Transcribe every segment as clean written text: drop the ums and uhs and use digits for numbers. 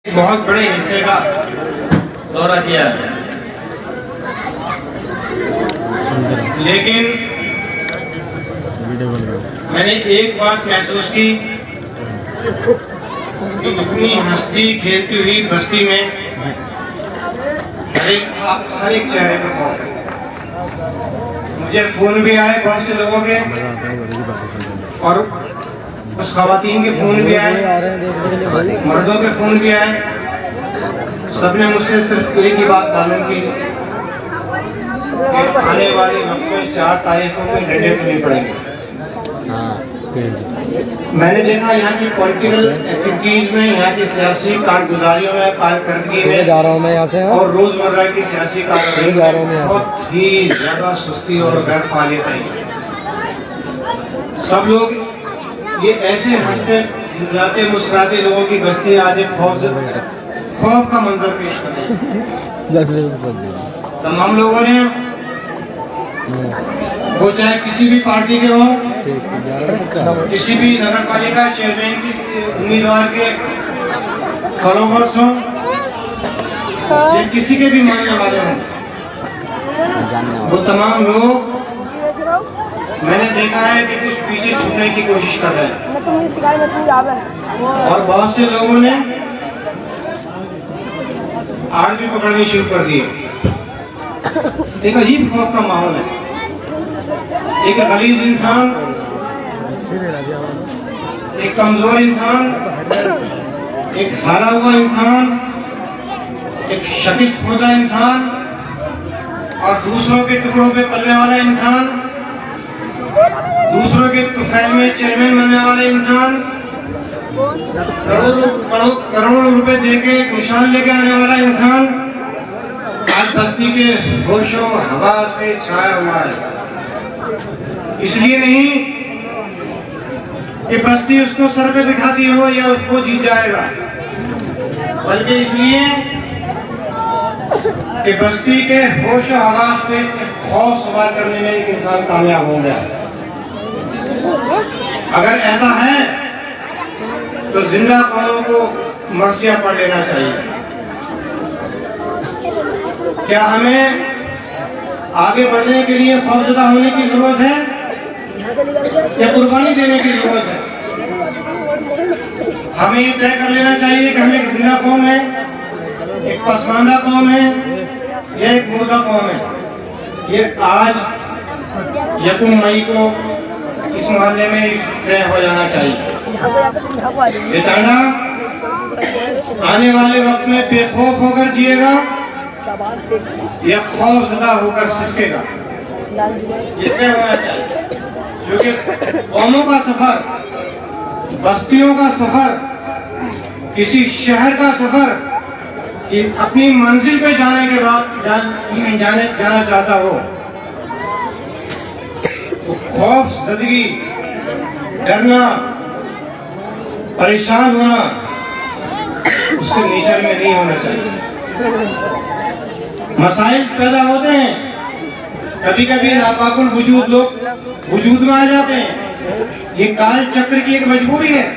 बहुत बड़े हिस्से का दौरा किया है, लेकिन मैंने एक बात महसूस की कि इतनी हंसती खेलती हुई बस्ती में हर एक चेहरे पर खौफ है। मुझे फोन भी आए बहुत से लोगों के, और कुछ खवातीन के फोन भी आए, मर्दों के फोन भी आए। सबने मुझसे सिर्फ एक ही बात मालूम की कि आने वाले वक्त में 4 तारीख को कोई डंडे से नहीं पड़ेंगे। मैंने देखा यहाँ की पॉलिटिकल एक्टिविटीज में, यहाँ की सियासी कारगुजारियों में, कारकर्दगी में जा रहा हूँ मैं यहाँ से, और रोजमर्रा की सियासी कारकर्दगी में बहुत ही ज्यादा सुस्ती और गैर फालियत है। सब लोग ये ऐसे हंसते खिलखिलाते मुस्कुराते लोगों की बस्ती आज एक खौफ का मंजर पेश कर रही है। तमाम लोगों ने, वो चाहे किसी भी पार्टी के हों, किसी भी नगर पालिका चेयरमैन की उम्मीदवार के फॉलोवर्स हों, या किसी के भी मानने वाले हों, वो तमाम लोग मैंने देखा है कि कुछ पीछे छूटने की कोशिश कर रहे हैं, और बहुत से लोगों ने आड़ भी पकड़नी शुरू कर दी। एक अजीब खौफ का माहौल है। एक गलीज इंसान, एक कमजोर इंसान, एक हारा हुआ इंसान, एक शकिस्त खुदा इंसान, और दूसरों के टुकड़ों पे पलने वाला इंसान, दूसरों के तुफैल में चेयरमैन बनने वाला इंसान, करोड़ों रुपए देके एक निशान लेके आने वाला इंसान आज बस्ती के होशों हवास पे छाया हुआ है। इसलिए नहीं कि बस्ती उसको सर पे बिठाती हो या उसको जीत जाएगा, बल्कि इसलिए कि बस्ती के होश हवास पे खौफ सवार करने में एक इंसान कामयाब हो गया। अगर ऐसा है तो जिंदा कौमों को मर्सिया पढ़ लेना चाहिए। क्या हमें आगे बढ़ने के लिए खौफजदा होने की जरूरत है या कुर्बानी देने की जरूरत है? हमें ये तय कर लेना चाहिए कि हम एक जिंदा कौम है, एक पसमानदा कौम है या एक मुर्दा कौम है। ये आज 1 मई को इस मोहल्ले में तय हो जाना चाहिए। ये टांडा आने वाले वक्त में बेखौफ होकर जिएगा या खौफजदा होकर सिसकेगा, ये तय होना चाहिए। क्योंकि कौमों का सफर, बस्तियों का सफर, किसी शहर का सफर, कि अपनी मंजिल पे जाने के बाद जाना चाहता हो, तो खौफजदगी, डरना, परेशान होना उसके नेचर में नहीं होना चाहिए। मसाइल पैदा होते हैं, कभी कभी नापाकुल वजूद लोग वजूद में आ जाते हैं। ये काल चक्र की एक मजबूरी है।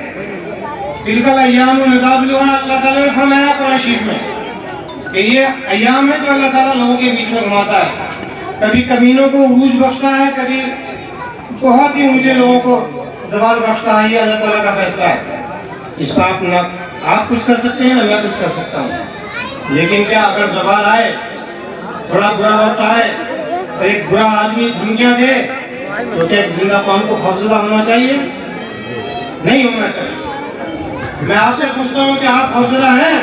तिलकल अय्याम नदाबिलुहा, अल्लाह ताला ने फरमाया कुरान शरीफ में कि ये अय्याम है जो अल्लाह ताला लोगों के बीच में घुमाता है। कभी कमीनों को उरूज बख्शता है, कभी बहुत ही ऊंचे लोगों को जवाल बख्शता है। ये अल्लाह ताला का फैसला है। इस पर आप कुछ कर सकते हैं ना मैं कुछ कर सकता हूँ। लेकिन क्या अगर जवाल आए, थोड़ा बुरा वक्त आए, तो एक बुरा आदमी धमकियां दे, तो क्या जिंदा कौम को खौफजदा होना चाहिए? नहीं होना चाहिए। मैं आपसे पूछता हूँ कि आप खौफजदा हैं?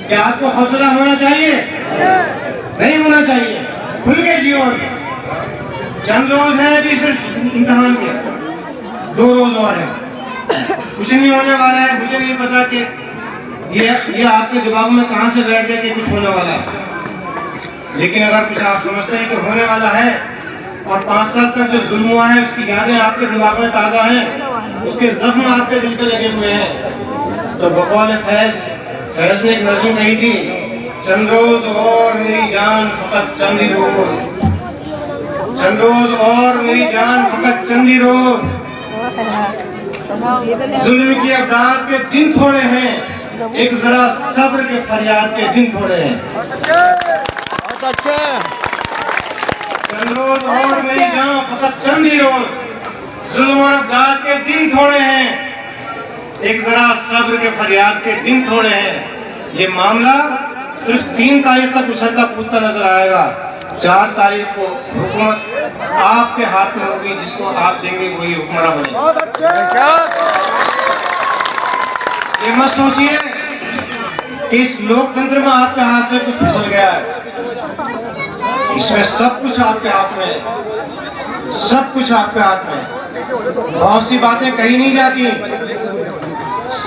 क्या आपको खौफजदा होना चाहिए? नहीं होना चाहिए। खुल के जियो। चंद रोज है अभी सिर्फ इम्तिहान के, 2 रोज और है, कुछ नहीं होने वाला है। मुझे नहीं पता कि ये आपके दिमाग में कहां से बैठ गया कि कुछ होने वाला है। लेकिन अगर कुछ आप समझते हैं कि होने वाला है, और 5 साल तक जो जुल्म हुआ है उसकी यादें आपके दिमाग में ताजा हैं, उसके जख्म आपके दिल पे लगे हुए हैं, तो बकौल फैज ने एक नज़्म कही थी, चंद रोज और मेरी जान फकत चंद ही रोज, चंद रोज और मेरी जान फकत चंद ही रोज। जुल्म की अवदाद के दिन थोड़े हैं, एक जरा सब्र के फरियाद के दिन थोड़े हैं। बहुत अच्छे। चंद रोज और मेरी जान, फकत चंद ही रोज, जुल्म और अबदाद के दिन थोड़े हैं, एक जरा सब्र के फरियाद के दिन थोड़े हैं। ये मामला सिर्फ 3 तारीख तक उछलता कूदता नजर आएगा। 4 तारीख को हुकूमत आपके हाथ में होगी, जिसको आप देंगे वही हुक्मरान बनेगा। ये मत सोचिए कि इस लोकतंत्र में आपके हाथ से कुछ फिसल गया है। इसमें सब कुछ आपके हाथ में है, सब कुछ आपके हाथ में है। बहुत सी बातें कही नहीं जाती,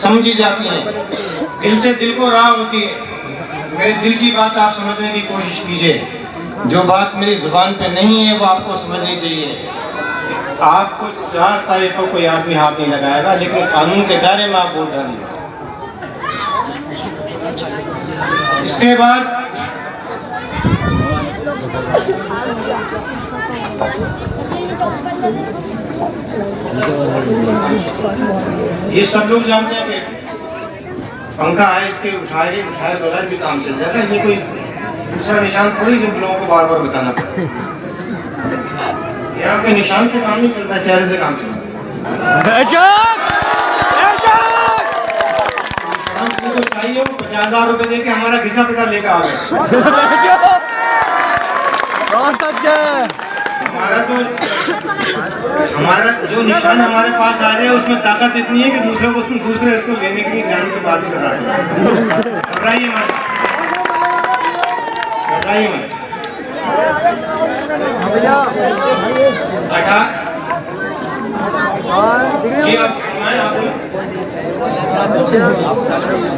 समझी जाती हैं, दिल से दिल को राह होती है। मेरे दिल की बात आप समझने की कोशिश कीजिए। जो बात मेरी जुबान पे नहीं है वो आपको समझनी चाहिए। आपको 4 तारीख को कोई आदमी हाथ नहीं लगाएगा, लेकिन कानून के दायरे में आप वोट डालिए। इसके बाद ये सब लोग जानते हैं कि पंखा है, इसके उठाए बगैर भी काम चल जाएगा। ये कोई दूसरा निशान थोड़ी जो लोगों को बार बार बताना पड़े। यहाँ के निशान से काम नहीं चलता, चेहरे से काम चलता। तो चाहिए वो 50,000 रुपए देके हमारा घिसा पिटा लेकर आ गए। हमारा जो निशान हमारे पास आ रहे हैं उसमें ताकत इतनी है कि दूसरे इसको लेने के लिए जाने के बाद ही कर रहा है। घबराइए मत, घबराइए मत।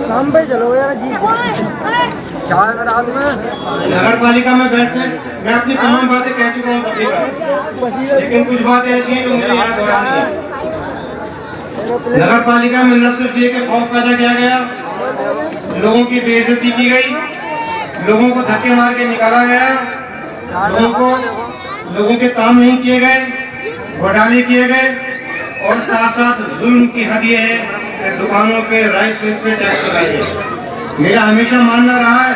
काम पे चलो यार जी। नगर पालिका में बैठते मैं अपनी तमाम बातें कह चुका हूँ तभी का, लेकिन कुछ बातें ऐसी हैं जो मुझे यहाँ दोहरानी है। नगर पालिका में न सिर्फ ये कि खौफ पैदा किया गया, लोगों की बेइज्जती की गई, लोगों को धक्के मार के निकाला गया, लोगों के काम नहीं किए गए, घोटाले किए गए, और साथ साथ जुल्म की हद ये है कि दुकानों पे राइस मिल पे टैक्स लगाइए। मेरा हमेशा मानना रहा है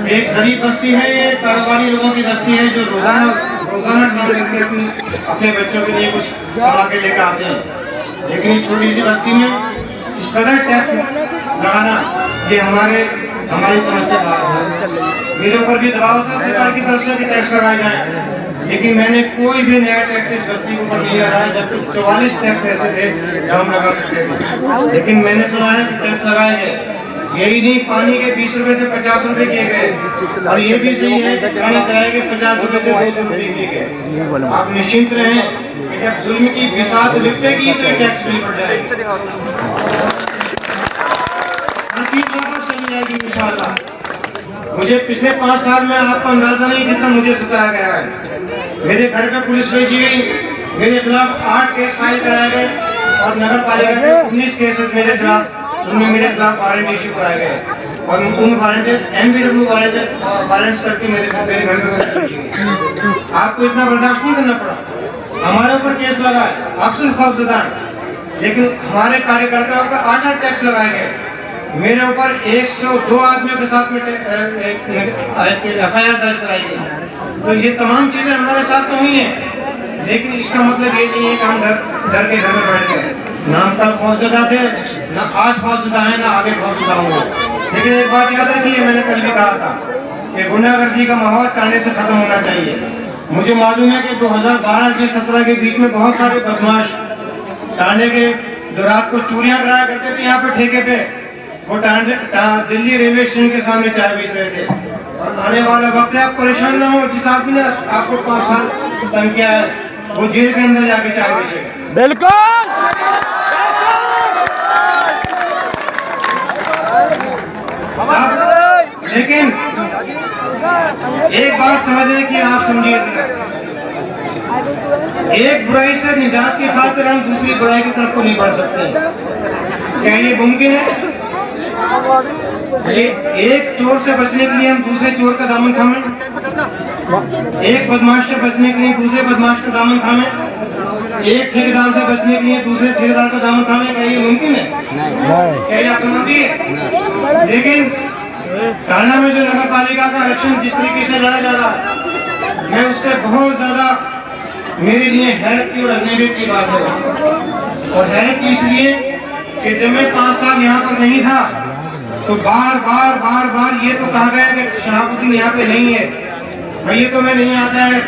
एक गरीब बस्ती है, ये कारोबारी लोगों की बस्ती है जो रोजाना काम करके अपने बच्चों के लिए कुछ कमा के लेकर आते हैं। लेकिन इस छोटी सी बस्ती में इस कदर टैक्स लगाना ये हमारी समस्या है। मेरे ऊपर भी दबाव था सरकार की तरफ से भी टैक्स लगाए जाए, लेकिन मैंने कोई भी नया टैक्स इस बस्ती को नहीं लगा है, जबकि 44 टैक्स ऐसे थे जो हम लगा सकते थे। लेकिन मैंने सुना है कि टैक्स लगाए गए। यही नहीं, पानी के 20 रुपए से 50 रुपए किए गए, और ये भी सही है कि पानी किराए के 50 रुपए से 200 रुपए किए गए। आप निश्चिंत रहें कि जब जुल्म की बिसात लिपटेगी तो टैक्स भी बढ़ जाएगा, चली जाएगी इंशाल्लाह। मुझे पिछले 5 साल में आपको अंदाजा नहीं जितना मुझे सताया गया है। मेरे घर पे पुलिस भेजी गई, मेरे खिलाफ 8 केस फाइल कराए गए, और नगर पालिका के 19 केसेस मेरे खिलाफ वारंट इशू कराए गए, और उन वारंट MBW वारंट करके मेरे घर में आपको इतना बर्दाश्त नहीं करना पड़ा। हमारे ऊपर केस लगा है, आप सिर्फ खौफजदा, लेकिन हमारे कार्यकर्ताओं पर 8 टैक्स लगाए गए। मेरे ऊपर 102 आदमियों के साथ में FIR दर्ज कराई गई। तो ये तमाम चीजें हमारे साथ तो हुई हैं, लेकिन इसका मतलब ये नहीं है कि हम डर के घर में बैठ गए। नाम तक खौफजदा थे, ना आज खौफजदा है, ना आगे खौफजदा होंगे। लेकिन एक बात याद रखिए, मैंने कल भी कहा था कि गुंडागर्दी का माहौल टांडे से खत्म होना चाहिए। मुझे मालूम है कि 2012 से 17 के बीच में बहुत सारे बदमाश टांडे के जो रात को चोरियां कराया करते थे यहाँ पे ठेके पे, वो दिल्ली रेलवे स्टेशन के सामने चाय बेच रहे थे। और आने वाला वक्त है, आप परेशान ना हो। जिस आदमी ने आपको 5 साल तंग किया है वो जेल के अंदर जाके चाय बेचेगा। बिल्कुल। लेकिन एक बात समझने की आप समझिए, एक बुराई से निजात की खातिर हम दूसरी बुराई की तरफ को नहीं बढ़ सकते। क्या ये मुमकिन है? एक चोर से बचने के लिए हम दूसरे चोर का दामन थामें, एक बदमाश से बचने के लिए दूसरे बदमाश का दामन थामें? एक ठेकेदार से बचने के लिए दूसरे ठेकेदार का दामन थामे, क्या ये मुमकिन है? क्या ये अक्लमंदी है? लेकिन टांडा में जो नगर पालिका का इलेक्शन जिस तरीके से लड़ा जा रहा है, मैं उससे बहुत ज्यादा मेरे लिए हैरत की और अजनबियत की बात है। और हैरत की इसलिए कि जब मैं 5 साल यहाँ पर नहीं था तो बार बार ये तो कहा गया कि शहाबुद्दीन यहाँ पे नहीं है, भैया तो में नहीं आता है,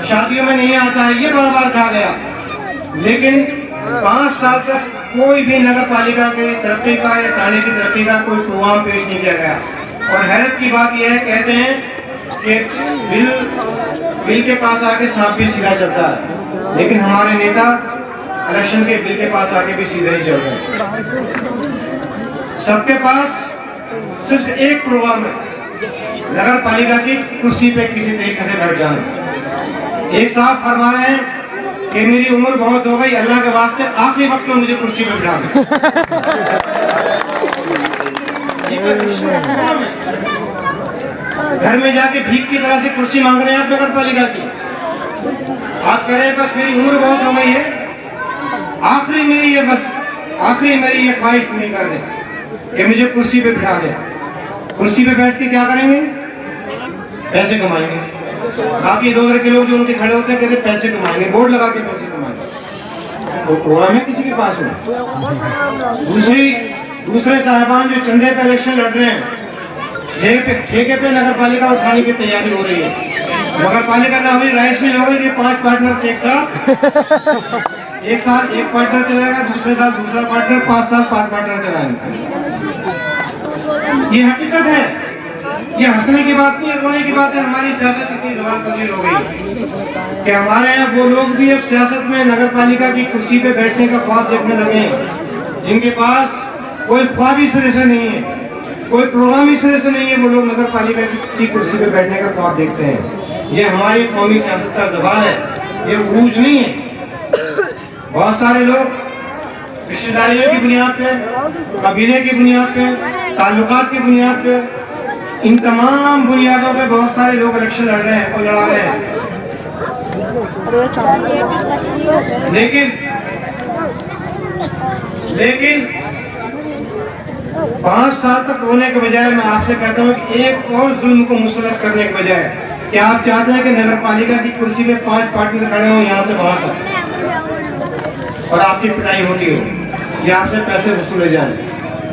शादियों में नहीं आता है, ये बार कहा गया। लेकिन 5 साल तक कोई भी नगर पालिका के तरक्की का या थाने की तरक्की का कोई प्रोग्राम पेश नहीं किया गया। और हैरत की बात यह है, कहते हैं कि बिल के पास आके सांप भी सीधा चलता है, लेकिन हमारे नेता इलेक्शन के बिल के पास आके भी सीधा ही चल रहे हैं। सबके पास सिर्फ एक प्रोग्राम है, नगर पालिका की कुर्सी पे किसी तरीके से बैठ जाना। एक साहब फरमा रहे हैं कि मेरी उम्र बहुत हो गई, अल्लाह के वास्ते आखिरी वक्त में मुझे कुर्सी पे बिठा दो। घर में जाके भीख की तरह से कुर्सी मांग रहे हैं आप नगर पालिका की। आप कह रहे हैं बस मेरी उम्र बहुत हो गई है, आखिरी मेरी ये ख्वाहिश पूरी कर दे कि मुझे कुर्सी पे बिठा दे। कुर्सी पे बैठ के क्या करेंगे? पैसे कमाएंगे। बाकी 2 के लोग जो उनके खड़े होते हैं कहते पैसे कमाएंगे, बोर्ड लगा के पैसे कमाएंगे। वो प्रोग्राम है किसी के पास में। दूसरे साहिबान जो चंदे पे इलेक्शन लड़ रहे हैं, ठेके पे नगर पालिका उठाने की तैयारी हो रही है। नगर पालिका ना हुई, राइस मिल हो गई, 5 पार्टनर एक साल एक पार्टनर चलाएगा, दूसरे साल दूसरा पार्टनर, 5 साल 5 पार्टनर चलाएंगे। ये हकीकत है, ये हंसने की बात नहीं है, रोने की बात है। हमारी सियासत इतनी जबान पजीर हो गई कि हमारे यहाँ वो लोग भी अब सियासत में नगर पालिका की कुर्सी पे बैठने का ख्वाब देखने लगे हैं, जिनके पास कोई ख्वाब इस तरह से नहीं है, कोई प्रोग्राम इस तरह से नहीं है। वो लोग नगर पालिका की कुर्सी पे बैठने का ख्वाब देखते हैं। ये हमारी कौमी सियासत का जबान है, ये उरूज नहीं है। बहुत सारे लोग रिश्तेदारियों की बुनियाद पे, कबीले की बुनियाद पे, ताल्लुकात की बुनियाद पे, इन तमाम बुनियादों पे बहुत सारे लोग इलेक्शन लड़ रहे हैं और लड़ा रहे हैं। लेकिन 5 साल तक रोने के बजाय मैं आपसे कहता हूँ कि एक और जुल्म को मुसलत करने के बजाय, क्या आप चाहते हैं कि नगर पालिका की कुर्सी पे 5 पार्टनर खड़े हो यहाँ से वहां तक और आपकी पिटाई होती हो, या आपसे पैसे वसूले जाए,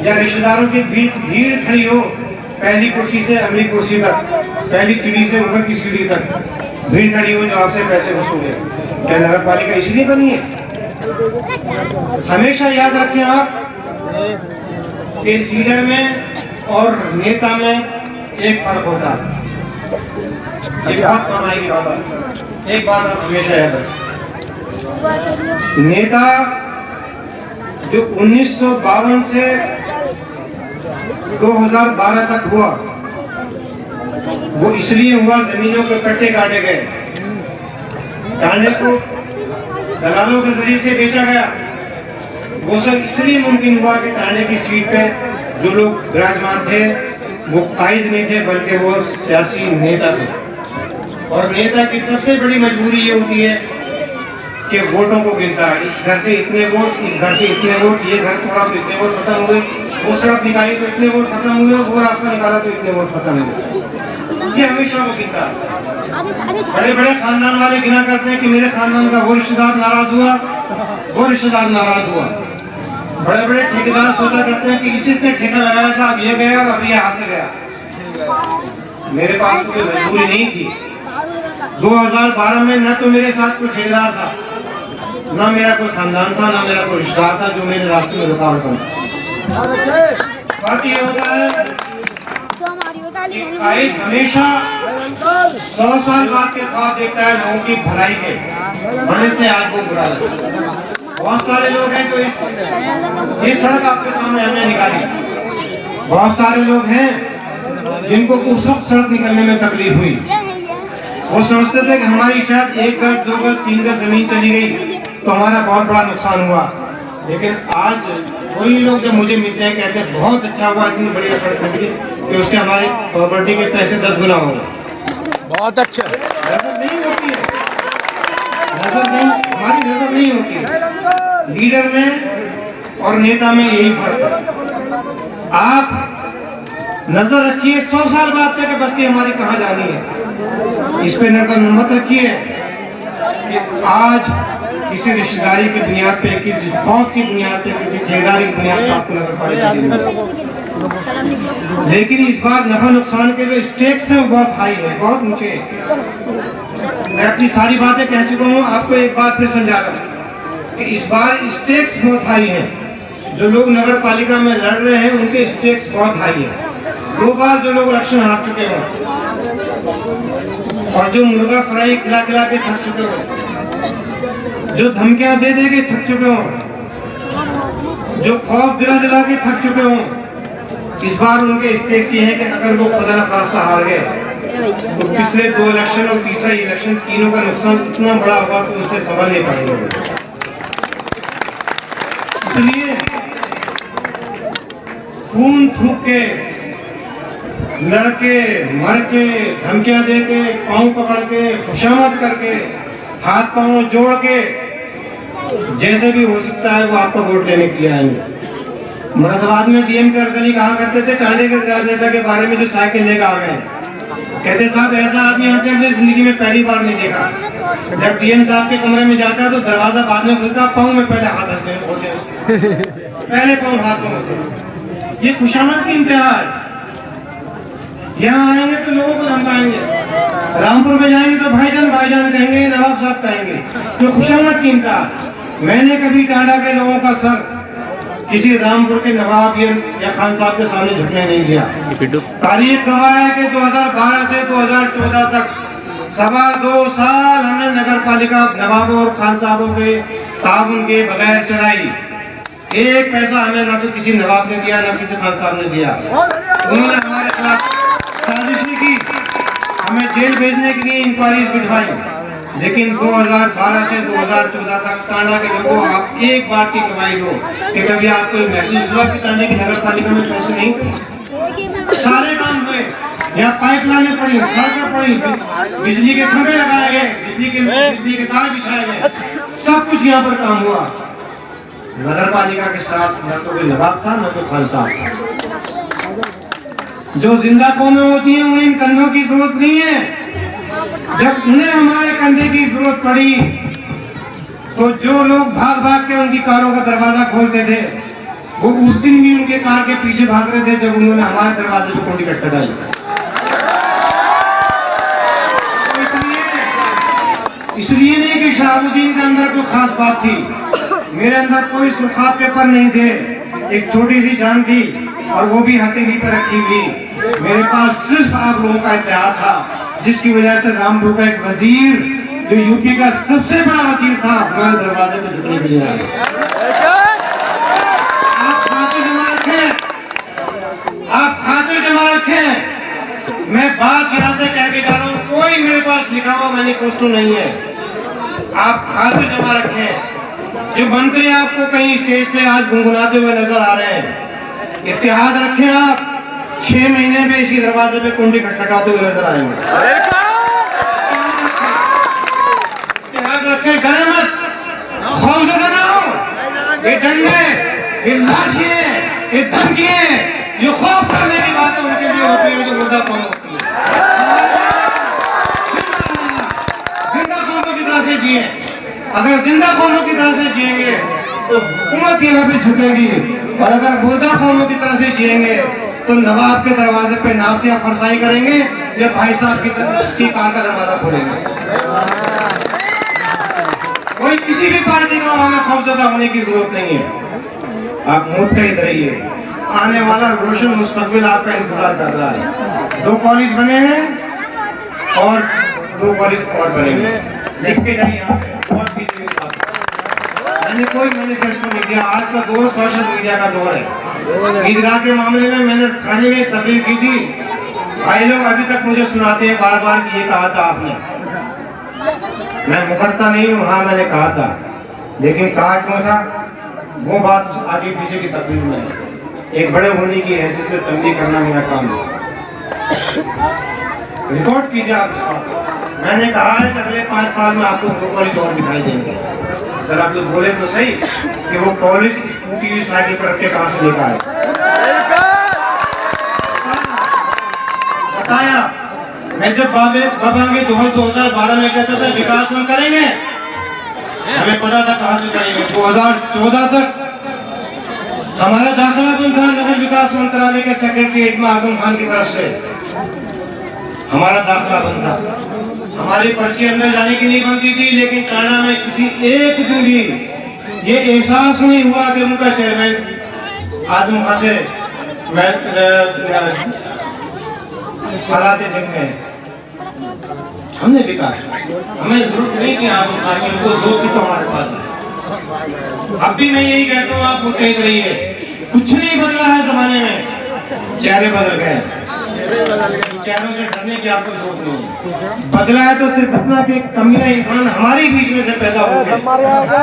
या रिश्तेदारों की भीड़ खड़ी हो पहली कुर्सी से अगली कुर्सी तक, पहली सीढ़ी से ऊपर की सीढ़ी तक भीड़ खड़ी हो जो आपसे पैसे वसूले? क्या नगर पालिका इसलिए बनी है? हमेशा याद रखें आप कि लीडर में और नेता में एक फर्क होता है। एक बात मानाई की बात है, एक बात आप हमेशा याद रखें, नेता जो 1952 से 2012 तक हुआ, वो इसलिए हुआ जमीनों के पट्टे काटे गए, टांडे को दलालों के जरिए से बेचा गया। वो सब इसलिए मुमकिन हुआ कि टांडे की सीट पे जो लोग विराजमान थे वो कायद नहीं थे, बल्कि वो सियासी नेता थे। और नेता की सबसे बड़ी मजबूरी ये होती है कि वोटों को गिनता है। इस घर से इतने वोट, इस घर से इतने वोट, ये घर तोड़ा तो इतने वोट खत्म हुए, वो सड़क निकाली तो इतने वोट खत्म हुए, वो रास्ता निकाला तो इतने वोट खत्म हुए। ये हमेशा वो गिनता है। बड़े बड़े खानदान वाले गिना करते हैं कि मेरे खानदान का वो रिश्तेदार नाराज हुआ, वो रिश्तेदार नाराज हुआ। बड़े बड़े ठेकेदार सोचा करते हैं कि इसी ने ठेका लगाया था, अब ये गया और अब ये हाथ से गया। मेरे पास कोई मजबूरी नहीं थी। 2012 में न तो मेरे साथ कोई ठेकेदार था, ना मेरा कोई खानदान था, ना मेरा कोई रिश्तेदार था जो मेरे रास्ते में रुकावट बना। बात ये होता है कि कायद हमेशा 100 साल बाद के ख्वाब देखता है लोगों की भलाई के, होने से आज वो बुरा लगे। बहुत सारे लोग हैं जो ये सड़क आपके सामने हमने निकाली, बहुत सारे लोग हैं जिनको उस वक्त सड़क निकलने में तकलीफ हुई। वो समझते थे कि हमारी शायद 1 गज 2 गज 3 गज जमीन चली गई तो हमारा बहुत बड़ा नुकसान हुआ। लेकिन आज वही लोग जब मुझे मिलते हैं कहते हैं बहुत अच्छा हुआ, इतनी बड़ी सड़क निकली कि उसके हमारी प्रॉपर्टी के पैसे 10 गुना हो गए। बहुत अच्छा। नजर नहीं होती है, नजर नहीं हमारी नजर नहीं होती। लीडर में और नेता में यही फर्क है। आप नजर रखिए 100 साल बाद तक बस्ती हमारी कहाँ जानी है, इस पे नजर मत रखिए कि आज किसी रिश्तेदारी की बुनियाद पे, किसी खौफ की बुनियाद पे, किसी ठेकेदारी की बुनियाद पे आपको नजर पड़ेगी। लेकिन इस बार नफा नुकसान के जो स्टेक्स हैं वो बहुत हाई है, बहुत ऊंचे हैं। मैं अपनी सारी बातें कह चुका हूँ, आपको एक बात फिर समझा रहा हूँ कि इस बार स्टेक्स बहुत हाई हैं। जो लोग नगर पालिका में लड़ रहे हैं उनके स्टेक्स बहुत हाई है। 2 बार जो लोग इलेक्शन हार चुके हैं और जो मुर्गा फ्राई खिला खिला के थक चुके हो, जो धमकियां दे दे के थक चुके हो, जो खौफ दिला दिला के थक चुके हो, इस बार उनके स्टेक्स ये है कि अगर वो खुदा न खास्ता हार गए तो पिछले 2 इलेक्शन और तीसरा इलेक्शन, तीनों का नुकसान इतना बड़ा हुआ तो उसे संभाल नहीं पाएंगे। इसलिए खून थूक के, लड़के मर के, धमकियां दे के, पांव पकड़ के, खुशामद करके, हाथ पांव जोड़ के, जैसे भी हो सकता है वो आपको वोट लेने के लिए आएंगे। मुरादाबाद में डीएम के अर्दली कहा करते थे टाले के राजनेता के बारे में जो साइकिल लेकर आ गए, कहते साहब ऐसा आदमी आपने अपनी जिंदगी में पहली बार नहीं देखा। जब डीएम साहब के कमरे में जाता है तो दरवाजा बाद में खुलता, पाँव में पहले हाथ रखते हैं, पहले पाँव हाथ में होते। ये खुशामद की इंतहा है। यहाँ आएंगे तो लोगों को धमकाएंगे, रामपुर में जाएंगे तो भाईजान भाईजान कहेंगे, नवाब साहब कहेंगे, तो खुशामद की इंतहा। मैंने कभी टाडा के लोगों का सर किसी रामपुर के नवाब या खान साहब के सामने झुकने नहीं दिया। तारीख गवाह है कि 2012 से 2014 तक 2.25 साल हमने नगर पालिका नवाबों और खान साहबों के ताउन के बगैर चलाई। एक पैसा हमें न तो किसी नवाब ने दिया, न किसी खान साहब ने दिया। उन्होंने हमारे खिलाफ साजिश की, हमें जेल भेजने के लिए इंक्वायरी बिठवाई। लेकिन 2012 से 2014 तक टांडा के लोगों आप एक बात की गवाही दो कि कभी आपको महसूस हुआ कि टांडा की नगर पालिका में पैसे नहीं थे? सारे काम हुए, यहाँ पाइपलाइनें पड़ी, सड़कें पड़ी, बिजली के खंभे लगाए गए, बिजली के तार बिछाए गए, सब कुछ यहाँ पर काम हुआ। नगर पालिका के साथ न तो कोई नवाब था, न कोई खान साहब। जो जिंदा कौमें होती हैं उन्हें इन कंधों की जरूरत नहीं है। जब उन्हें हमारे कंधे की जरूरत पड़ी तो जो लोग भाग भाग के उनकी कारों का दरवाजा खोलते थे वो उस दिन भी उनके कार के पीछे भाग रहे थे जब उन्होंने हमारे दरवाजे पे कुंडी खटखटाई। इसलिए नहीं कि शहाबुद्दीन के अंदर कोई खास बात थी, मेरे अंदर कोई सुखाब के पर नहीं थे। एक छोटी सी जान थी और वो भी हथेली पर रखी हुई। मेरे पास सिर्फ आप लोगों का इत्तेहाद था, जिसकी वजह से रामपुर का एक वजीर जो यूपी का सबसे बड़ा वजीर था हमारे दरवाजे पे झुकने के लिए आया। आप खाते जमा रखें, आप खाते जमा रखें। मैं बात यहाँ से कह के जा रहा हूँ, कोई मेरे पास लिखा हुआ मैनिफेस्टो नहीं है। आप खाते जमा रखें। जो मंत्री आपको कहीं स्टेज पे आज गुनगुनाते हुए नजर आ रहे हैं, इत्तेहाद रखें। आप 6 महीने में इसी दरवाजे पे कुंडी खटखटाते हुए नजर आएंगे। इत्तेहाद रखें, डरे मत, खौफजदा ना हो। ये डंडे, ये लाठियां, ये धमकियां, ये खौफ करने की बातें उनके लिए होती है जो मुर्दा कौम होती है। जिंदा कौमों की तरह से जिए। अगर जिंदा कौमों की तरह से जिएंगे तो उम्मत यहाँ पे झुकेगी, और अगर मुर्दा कौमों की तरह से जिएंगे तो नवाब के दरवाजे पे नासिया फरसाई करेंगे या भाई साहब की कार का दरवाजा खोलेंगे। कोई किसी भी पार्टी का हमें खौफजदा होने की जरूरत नहीं है। आप मुत्तहिद रहिए, आने वाला रोशन मुस्तकबिल आपका इंतजार कर रहा है। 2 कॉलेज बने हैं और 2 कॉलेज और बनेंगे। लिख के जाइए यहाँ पे। मैंने कोई मैनिफेस्टो नहीं दिया। आज का दौर सोशल मीडिया का दौर है। ईदगाह के मामले में मैंने थाने में तकरीर की थी, भाई लोग अभी तक मुझे सुनाते हैं बार बार कि ये कहा था आपने। मैं मुकरता नहीं हूँ, हाँ मैंने कहा था, लेकिन कहा क्यों था वो बात आगे पीछे की तकरीर में है। एक बड़े होने की हैसियत से तंबीह करना मेरा काम है। रिकॉर्ड कीजिए आप। मैंने कहा है कि अगले 5 साल में आपको 2 कॉलेज और दिखाई देंगे। सर आप लोग बोले तो सही कि वो कॉलेज स्कूटी साइकिल पर रख के कहाँ से लेकर आए? बताया। मैं जब बाबा में 2012 में कहता था विकास हम करेंगे, हमें पता था कहाँ से करेंगे। 2014 तक हमारा दाखिला बन था नगर विकास मंत्रालय के सेक्रेटरीट में आजम खान की तरफ से हमारा दाखिला बन था। हमारी पर्ची अंदर जाने की नहीं बनती थी, लेकिन टाणा में किसी एक दिन भी ये एहसास नहीं हुआ कि उनका चेयरमैन आजम खान से मैं हालात जिनमें हमने विकास हमें जरूरत नहीं कि आजम खान की, उनको दो की तो हमारे पास है। अब भी मैं यही कहता हूँ, आप मुझे रहिए, कुछ नहीं बदला है जमाने में, चेहरे बदल गए। चेहरों से डरने की आपको जरूरत नहीं। बदला है तो सिर्फ इतना कि कमीना इंसान हमारे बीच में से पैदा हो गया,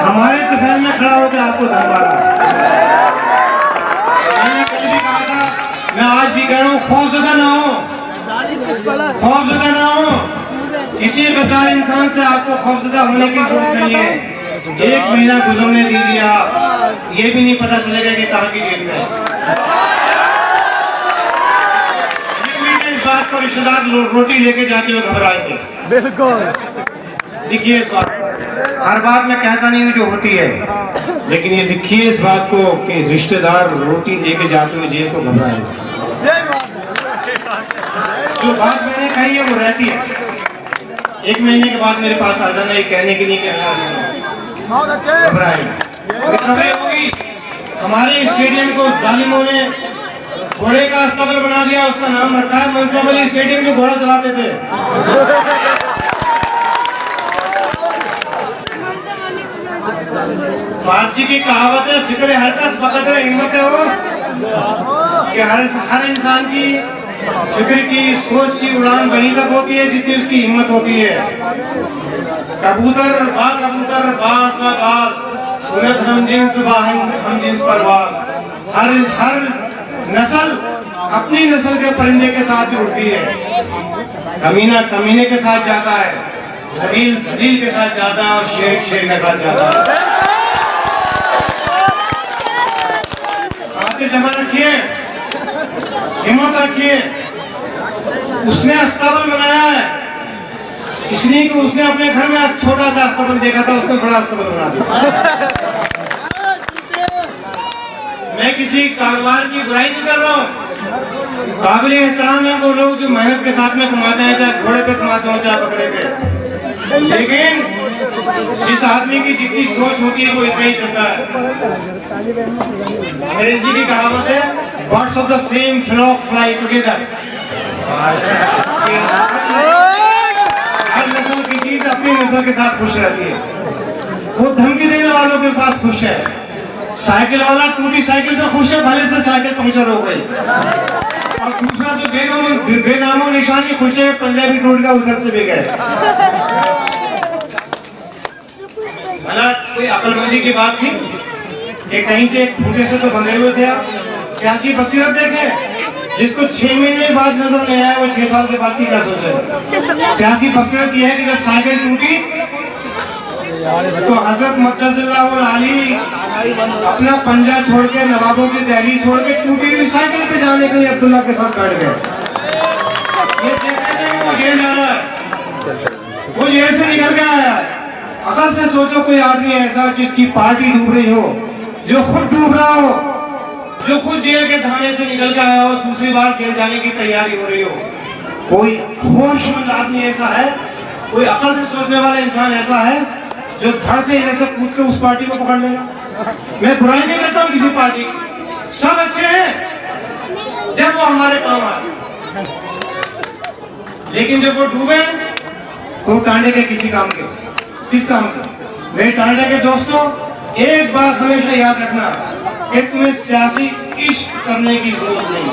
हमारे तफैल में खड़ा होकर आपको धरवाड़ा। मैंने कल भी कहा था, मैं आज भी कह रहा हूँ, खौफजदा ना हो, खौफजदा ना हो। किसी गद्दार इंसान से आपको खौफजदा होने की जरूरत नहीं है। 1 महीना गुजरने दीजिए, आप ये भी नहीं पता चलेगा कि कहाँ की जेब में बात को रिश्तेदार रोटी लेके जाते हुए घबराएंगे। बिल्कुल। देखिए इस बात, हर बात में कहता नहीं हूँ जो होती है, लेकिन ये देखिए इस बात को कि रिश्तेदार रोटी लेके जाते हुए जेब को घबराएंगे। जो बात मैंने कही है वो रहती है। 1 महीने के बाद मेरे पास आ जाना, ये कहने के लिए घबराएंगे। खबरें होगी हमारे स्टेडियम को जालिमों ने घोड़े का अस्तबल बना दिया, उसका नाम रखा है मंसूर अली स्टेडियम में घोड़ा चलाते थे। फारसी की कहावत है, फिक्र हरकत बकदर हिम्मत है वो, कि हर इंसान की फिक्र की सोच की उड़ान वहीं तक होती है जितनी उसकी हिम्मत होती है। कबूतर बाज बा बाज उलट हम जिन्स परवाज। हर नस्ल अपनी नस्ल के परिंदे के साथ भी उड़ती है। कमीना कमीने के साथ जाता है, जलील के साथ जाता है, और शेर के साथ जाता है। आते जमा रखिए, हिम्मत रखिए। उसने अस्तबल बनाया है इसलिए कि उसने अपने घर में छोटा सा अस्तबल देखा था, उसने बड़ा अस्तबल बना दिया। मैं किसी कारोबार की बुराई नहीं कर रहा हूँ। काबिल एहतराम है वो लोग जो मेहनत के साथ में कमाते हैं, चाहे घोड़े पे कमाते हो चाहे बकरे पे, लेकिन जिस आदमी की जितनी सोच होती है वो इतना ही चलता है। अंग्रेजी की कहावत है, birds of the same flock fly together. हर नस्ल की चीज अपनी नस्ल के साथ खुश रहती है। वो धमकी देने वालों के पास खुश है। साइकिल वाला टूटी साइकिल पे खुश है, भले से साइकिल पंचर हो गई। और दूसरा जो बेनामो निशानी खुश है, पंजाबी टूट गया उधर से भी गए। भला कोई अकलमंदी की बात थी कि कहीं से एक फूटे से तो बंधे हुए थे। आप सियासी बसीरत देखें, जिसको 6 महीने बाद नजर नहीं आया वो 6 साल के बाद की क्या सोचे। सियासी बसीरत यह है कि जब साइकिल टूटी तो हजरत मद्दज़िल्लाहुल आली अपना पंजा छोड़ के, नवाबों की दहलीज छोड़ के टूटी हुई साइकिल पे जाने के लिए अब्दुल्ला के साथ बैठ गए। ये देखते थे वो जेल जा रहा है, वो जेल से निकल के आया है। अकल से सोचो, कोई आदमी ऐसा जिसकी पार्टी डूब रही हो, जो खुद डूब रहा हो, जो खुद जेल के धाने से निकल के आया हो, दूसरी बार जेल जाने की तैयारी हो रही हो, कोई होशमंद आदमी ऐसा है, कोई अकल से सोचने वाला इंसान ऐसा है जो धड़ से जैसे कूद के उस पार्टी को पकड़ लेगा। मैं बुराई नहीं करता हूँ किसी पार्टी की, सब अच्छे हैं जब वो हमारे काम आए, लेकिन जब वो डूबे तो टांडे के किसी काम के, किस काम के। मेरे टांडे के दोस्तों, एक बात हमेशा याद रखना कि तुम्हें सियासी इश्क करने की जरूरत नहीं।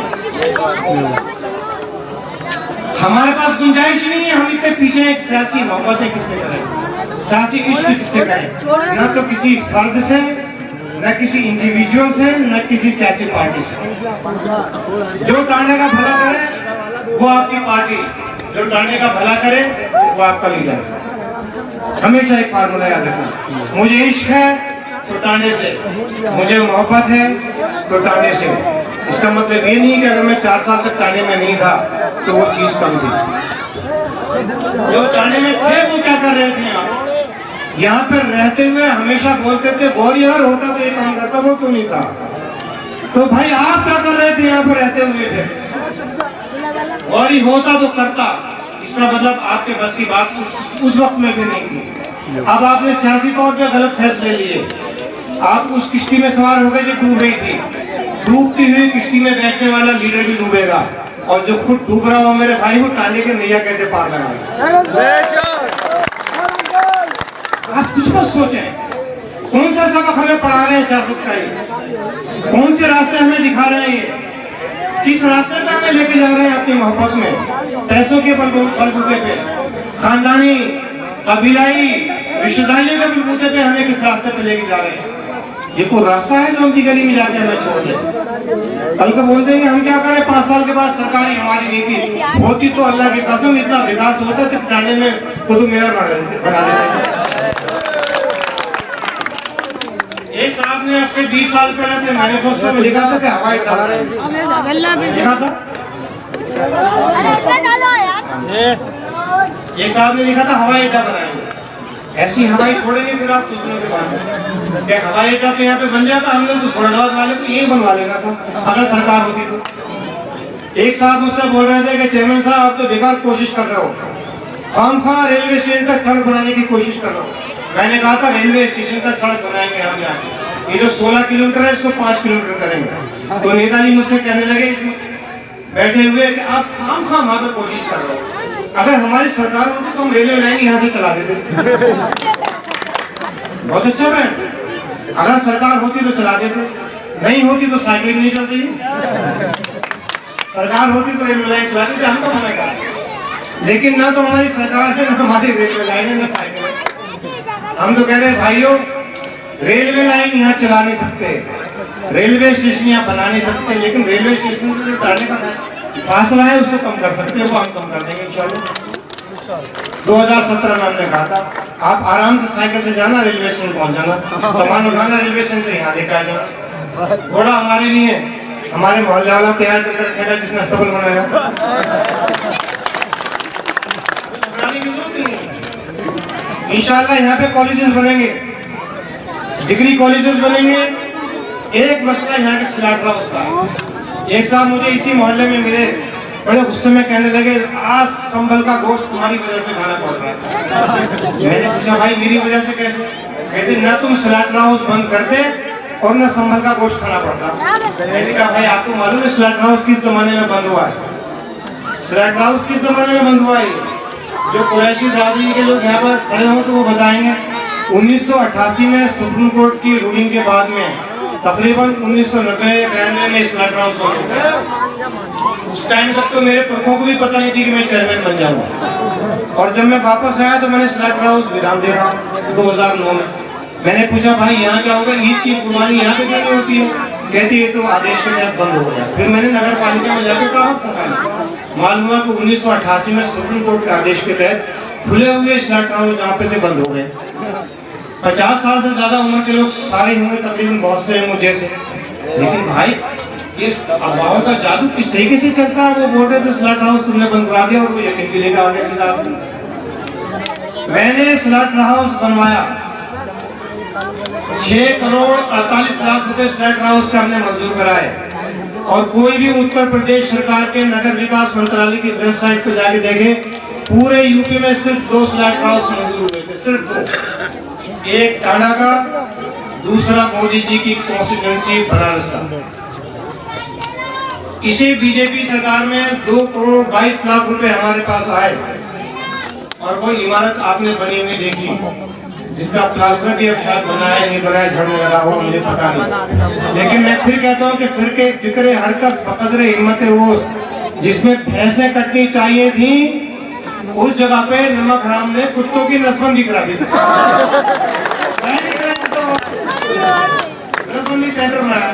हमारे पास गुंजाइश नहीं है, हम इतने पीछे एक सियासी मोहब्बतें किससे करें, सियासी इश्क किससे करें। न तो किसी फर्द से, न किसी इंडिविजुअल से, न किसी सियासी पार्टी से। जो टांडे का भला करे वो आपकी पार्टी, जो टांडे का भला करे वो आपका लीडर है। हमेशा एक फार्मूला याद रखना, मुझे इश्क है तो टांडे से, मुझे मोहब्बत है तो टांडे से। इसका मतलब ये नहीं कि अगर मैं 4 साल तक टांडे में नहीं था तो वो चीज कम थी। जो टांडे में थे वो क्या कर रहे थे? आप यहाँ पर रहते हुए हमेशा बोलते थे गौरी अगर होता तो ये काम करता, वो क्यों नहीं था? तो भाई आप क्या कर रहे थे यहाँ पर रहते हुए? थे गौरी होता तो करता, इसका मतलब आपके बस की बात उस वक्त में भी नहीं थी। अब आपने सियासी तौर पे गलत फैसले लिए, आप उस किश्ती में सवार हो गए जो डूब रही थी। डूबती हुई किश्ती में बैठने वाला लीडर भी डूबेगा, और जो खुद डूब रहा हो मेरे भाई, वो टांडे के नैया कैसे पार लगाएगा? आप कुछ मत सोचें, कौन सा सबक हमें पढ़ा रहे हैं सियासत का? ये कौन से रास्ते हमें दिखा रहे हैं? ये किस रास्ते पे हमें लेके जा रहे हैं? अपनी मोहब्बत में पैसों के बलबूते पे, खानदानी कबीलाई रिश्तेदारियों के बलबूते पे हमें किस रास्ते पे लेके जा रहे हैं? ये कोई रास्ता है जो उनकी गली में जाके हमें छोड़ दे? कल को बोल देंगे हम क्या करें, 5 साल के बाद सरकारी हमारी नीति होती तो अल्लाह की कसम इतना विकास होता कि टांडे में खुद मेयर बना देते। एक साहब ने आपसे 20 साल पहले अपने मैनिफेस्टो में लिखा था कि हवाई अड्डा लिखा था। एक साहब ने लिखा था हवाई अड्डा बनाएंगे। ऐसी हवाई छोड़ेंगे फिर आप सोचने के बाद क्या हवाई अड्डा तो यहाँ पे बन जाता? हम लोग तो धोराबाद वाले को यही बनवा लेना था अगर सरकार होती तो। एक साहब मुझसे बोल रहे थे कि चेयरमैन साहब आप तो बेकार कोशिश कर रहे हो, खामखा रेलवे स्टेशन तक सड़क बनाने की कोशिश कर रहे हो। मैंने कहा था रेलवे स्टेशन तक सड़क बनाएंगे हम यहाँ। ये जो 16 किलोमीटर है इसको 5 किलोमीटर करेंगे। तो नेताजी मुझसे कहने लगे बैठे हुए कि आप खामखा वहां पे कोशिश कर रहे हो, अगर हमारी सरकार होती तो हम रेलवे लाइन यहाँ से चला देते। बहुत अच्छा है, अगर सरकार होती तो चला देते, नहीं होती तो साइकिल नहीं चलती। सरकार होती तो रेलवे लाइन चला देते, हमको मना कर। लेकिन ना तो हमारी सरकार है, ना हमारी रेलवे लाइन है, ना साइकिल है। हम तो कह रहे हैं भाइयों, रेलवे लाइन यहाँ चला नहीं सकते, रेलवे स्टेशन यहाँ बना नहीं सकते, लेकिन रेलवे स्टेशन से जो टालने का फासला है उसको कम कर सकते हैं, वो हम कम कर देंगे इंशाल्लाह। 2017 में हमने कहा था आप आराम से साइकिल से जाना, रेलवे स्टेशन पहुंच जाना, सामान उठाना रेलवे स्टेशन से यहाँ लेकर आ जाना। घोड़ा हमारे लिए हमारे मोहल्ले वाला तैयार कर रखेगा जिसने अस्तबल बनाया। इंशाल्लाह यहाँ पे कॉलेजेस बनेंगे, डिग्री कॉलेजेस बनेंगे। एक मसला यहाँ के सिलाट हाउस का, एक साहब मुझे इसी मोहल्ले में मिले, बड़े गुस्से में कहने लगे आज संभल का गोश्त तुम्हारी वजह से खाना पड़ रहा है। मैंने पूछा भाई मेरी वजह से कैसे? कहते ना तुम सिलाट हाउस बंद करते और न संभल का गोश्त खाना पड़ता। मैंने कहा भाई आपको मालूम है सिलाट हाउस किस जमाने में बंद हुआ है? सिलाट हाउस किस जमाने में बंद हुआ है? जो कुरैशी बिरादरी के लोग यहाँ पर खड़े हों तो वो बताएंगे। 1988 में सुप्रीम कोर्ट की रूलिंग के बाद में तकरीबन 1990-91 में सिलाट हाउस बंद हो गया। उस टाइम तक तो मेरे पुरखों को भी पता नहीं थी कि मैं चेयरमैन बन जाऊंगा। और जब मैं वापस आया तो मैंने सिलाट हाउस विधान देखा 2009 में। मैंने पूछा भाई यहाँ क्या होगा, ईद की कुर्बानी यहाँ पे क्यों नहीं होती है? कहती है तो आदेश के तहत बंद हो गया। फिर मैंने नगर पालिका में जाकर कहा, मालूम हुआ कि 1988 में सुप्रीम कोर्ट के आदेश के तहत खुले हुए सिलाट हाउस जहाँ पे थे बंद हो गए। 50 साल से ज्यादा उम्र के लोग सारे होंगे तकरीबन, बहुत से मुझे से। लेकिन भाई ये अफवाहों का जादू किस तरीके से चलता है? वो बोल रहे थे सिलाट हाउस तुमने बंद करा दिया और वो यकीन के लेकर आ गया। मैंने सिलाट हाउस बनवाया, 6 करोड़ 48 लाख रुपए सिलाट हाउस का हमने मंजूर कराए। और कोई भी उत्तर प्रदेश सरकार के नगर विकास मंत्रालय की वेबसाइट पर जाके देखे, पूरे यूपी में सिर्फ 2 सिलाट हाउस मंजूर हुए थे, सिर्फ 2। एक टाडा का, दूसरा मोदी जी की कॉन्स्टिट्यूएंसी बनारस का। इसी बीजेपी सरकार में 2 करोड़ 22 लाख रुपए हमारे पास आए और वो इमारत आपने बनी हुई देखी, जिसका प्लास्टर भी अब शायद बनाया नहीं बनाया, झड़ने लगा हो मुझे पता नहीं। लेकिन मैं फिर कहता हूँ कि फिक्रे हरकत बकदरे हिम्मत वो, जिसमें भैंसें कटनी चाहिए थी उस जगह पे नमक हराम ने कुत्तों की नसबंदी करा दी। नसबंदी सेंटर बनाया,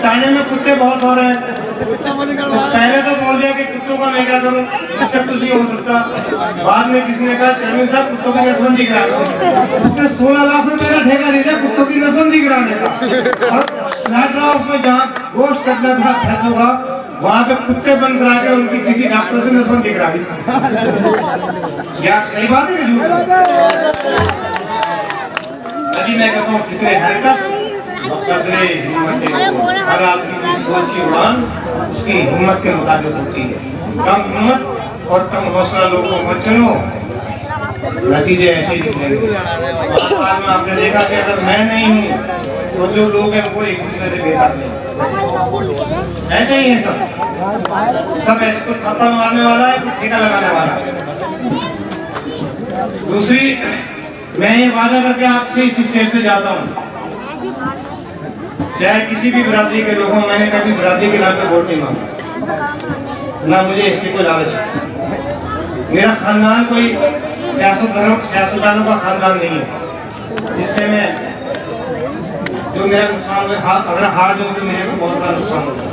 चाइना में कुत्ते बहुत हो रहे हैं। पहले तो बोल दिया कि कुत्तों का मैं क्या करूं, इससे कुछ नहीं हो सकता। बाद में किसी ने कहा चेयरमैन साहब कुत्तों की नसबंदी करा दो। उसने 16 लाख रुपए का ठेका दे दिया कुत्तों की नसबंदी कराने का। और स्लॉटर हाउस में जहाँ गोश्त कटना था भैंसों का, वहाँ पे कुत्ते बंद करा के उनकी किसी डॉक्टर से नसबंदी करा दी। क्या सही बात है कि झूठ? तभी मैं कहता हूँ फिक्रे हरकत कदरे हिम्मत, हर आदमी की सोच की उड़ान उसकी हिम्मत के मुताबिक होती है। कम हिम्मत और कम हौसला लोगों को मत चलो, नतीजे ऐसे ही निकलेंगे। बाद में आपने देखा कि अगर मैं नहीं हूँ तो जो लोग हैं वो एक दूसरे से बेहतर नहीं, ऐसे ही है सब ऐसे। कुछ थप्पड़ मारने वाला है, कुछ ठेका लगाने वाला है। दूसरी, मैं ये वादा करके आपसे इस स्टेज से जाता हूँ, चाहे किसी भी बिरादरी के लोगों, मैंने कभी बिरादरी के नाम पे वोट नहीं मांगा, ना मुझे इसकी कोई लालच है। मेरा खानदान कोई सियासतदानों का खानदान नहीं है, जिससे मैं जो मेरा नुकसान हो, अगर हार जाऊँ तो मेरे को बहुत बड़ा नुकसान होगा।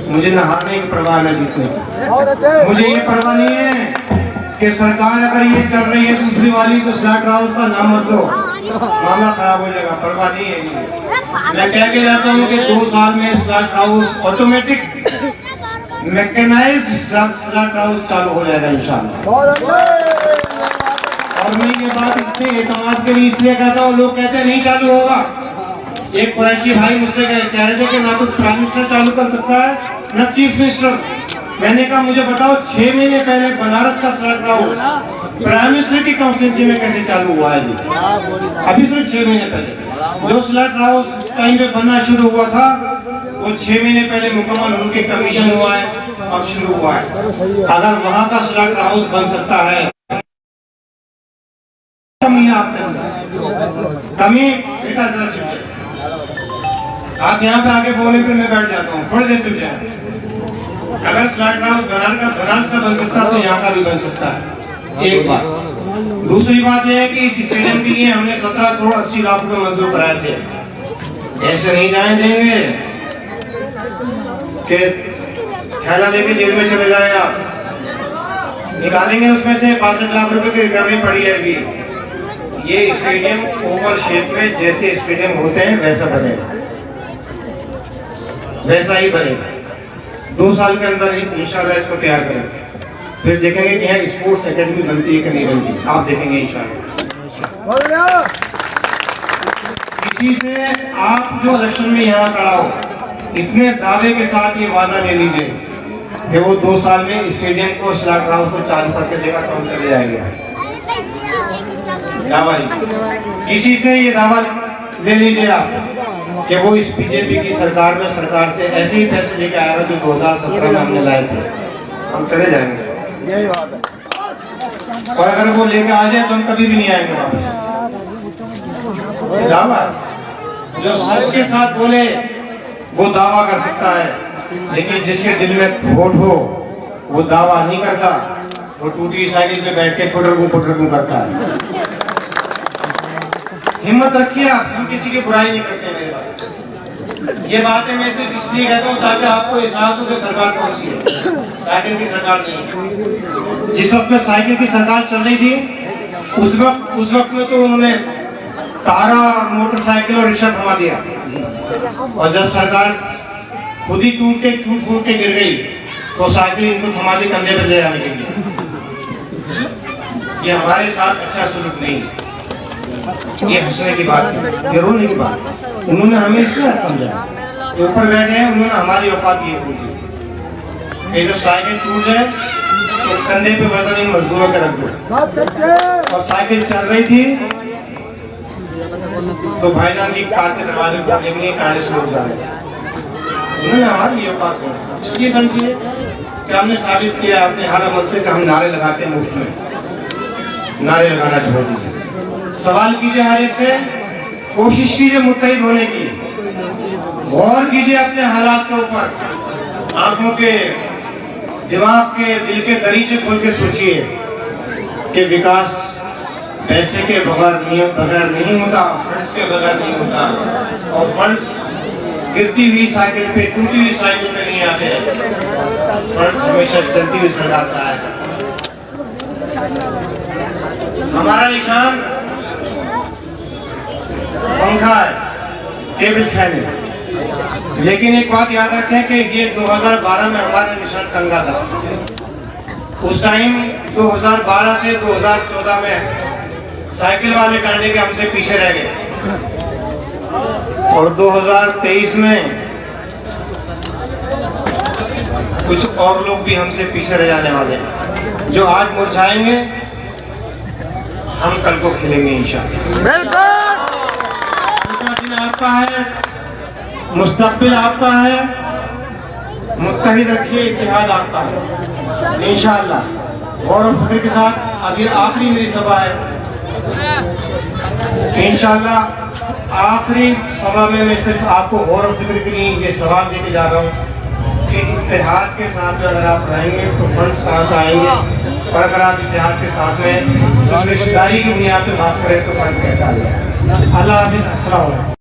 मुझे न हारने की परवाह न जीतने की। मुझे ये परवाह नहीं है कि सरकार अगर ये चल रही है दूसरी वाली तो स्लॉटर हाउस का नाम मत लो, मामला खराब हो जाएगा। परवाह नहीं है। मैं कह के जाता हूँ कि 2 साल में slaughter house automatic mechanised slaughter house चालू हो जाएगा इंशाल्लाह। और मैं ये बात इतने एतमाद के लिए इसलिए कहता हूँ, लोग कहते हैं नहीं चालू होगा। एक कुरैशी भाई मुझसे कह रहे थे कि ना तो प्राइम मिनिस्टर चालू कर सकता है न चीफ मिनिस्टर। मैंने कहा मुझे बताओ 6 महीने पहले बनारस का स्लॉटर हाउस प्राइम मिनिस्टर की कॉन्स्टिट्यूंसी में कैसे चालू हुआ है? अभी सिर्फ 6 महीने पहले जो स्लॉटर हाउस टाइम पे बनना शुरू हुआ था वो 6 महीने पहले मुकम्मल उनके कमीशन हुआ है, अब शुरू हुआ है। अगर वहां का स्लॉटर हाउस बन सकता है, कमी है आपने कमी बेटा जरा चुप जाए। आप यहाँ पे आके बोले फिर मैं बैठ जाता हूँ, थोड़ी देर चुप जाए। अगर स्लॉटर हाउस बनारस का बन सकता है तो यहाँ का भी बन सकता है, एक बात। दूसरी बात यह है कि इस स्टेडियम के लिए हमने 17 करोड़ 80 लाख रुपए मंजूर कराए थे। ऐसे नहीं जाने देंगे कि थैला लेके जेल में चले जाए आप, निकालेंगे उसमें से 65 लाख रुपए की रिकवरी पड़ी जाएगी। ये स्टेडियम ओवल शेप में जैसे स्टेडियम होते हैं वैसा बनेगा, वैसा ही बनेगा। 2 साल के अंदर ही इंशाल्लाह इसको तैयार करेंगे, फिर देखेंगे कि यहाँ स्पोर्ट्स एकेडमी बनती है कि नहीं बनती, आप देखेंगे इंशाल्लाह। इसी से आप जो इलेक्शन में यहाँ खड़ा हो, इतने दावे के साथ ये वादा ले लीजिए कि वो 2 साल में स्टेडियम को स्लॉटर हाउस को चालू करके देगा तो हम चले जाएंगे। दावा किसी से ये दावा ले लीजिए आप कि वो इस बीजेपी की सरकार में सरकार से ऐसे ही पैसे लेके आया जो 2017 में हमने लाए थे, हम चले जाएंगे। यही बात है। और अगर वो लेके आ जाए तो हम कभी भी नहीं आएंगे वापस। दावा जो सच के साथ बोले वो दावा कर सकता है, लेकिन जिसके दिल में खोट हो वो दावा नहीं करता, वो टूटी साइकिल पे बैठ के पुटरगू करता है। हिम्मत रखिए आप, हम किसी की बुराई नहीं करते। मेरे बात ये बातें मैं सिर्फ इसलिए कहता हूँ ताकि आपको एहसास हो कि सरकार कौन सी है, साइकिल की सरकार नहीं। जिस वक्त में साइकिल की सरकार चल रही थी उस वक्त में तो उन्होंने तारा मोटरसाइकिल और रिक्शा थमा दिया, और जब सरकार खुद ही टूट फूट के गिर गई तो साइकिल इनको थमा दी कंधे पर ले जाने के लिए। ये हमारे साथ अच्छा सलूक नहीं है, ये हंसने की बात है, ये रोने की बात है। उन्होंने हमें इसलिए समझा, ऊपर बैठे हैं, उन्होंने हमारी औकात ये समझी। जब साइकिल टूट जाए तो कंधे पे वजन इन मजदूरों के रख दो। और साइकिल चल रही थी तो भाईजान की कार के दरवाजे खोलने के लिए कांटे से लोग जा रहे थे। उन्होंने हमारी ये औकात समझी, इसलिए समझिए कि हमने साबित किया अपने हर अमल से कि हम नारे लगाते हैं, मुफ्त में नारे लगाना छोड़ दीजिए। सवाल कीजिए हर एक से, कोशिश कीजिए मुत्तहिद होने की, गौर कीजिए अपने हालात के ऊपर, आंखों के दिमाग के दिल के दरीचे खोल के सोचिए कि विकास पैसे के बगैर नहीं होता, फंड्स के बगैर नहीं होता, और फंड्स गिरती हुई साइकिल पे, टूटी हुई साइकिल पे नहीं आते हैं। फंड्स हमेशा चलती हुई सरकार से आएगा। हमारा निशान पंखा है, टेबल फैन है। लेकिन एक बात याद रखें कि ये 2012 में हमारा निशान टंगा था। उस टाइम 2012 से 2014 में साइकिल वाले टंडे के हमसे पीछे रह गए, और 2023 में कुछ और लोग भी हमसे पीछे रह जाने वाले हैं। जो आज मुरझाएंगे हम कल को खिलेंगे इंशाअल्लाह। दिन आपका है, मुस्तकबिल आपका है, मुत्तहिद रखिए, इत्तेहाद आपका है इंशाअल्लाह। गौर और फिक्र के साथ अभी आखिरी मेरी सभा है इंशाअल्लाह। आखिरी सभा में मैं सिर्फ आपको गौर और फिक्र के लिए ये सवाल देके जा रहा हूँ कि इत्तेहाद के साथ में अगर आप रहेंगे तो फंड्स कहाँ से आएंगे, और अगर आप इत्तेहाद के साथ में रिश्तेदारी की बुनियाद पर बात करें तो फंड कैसे आएगा। अल्लाह हाफिज़। अस्सलाम वालेकुम।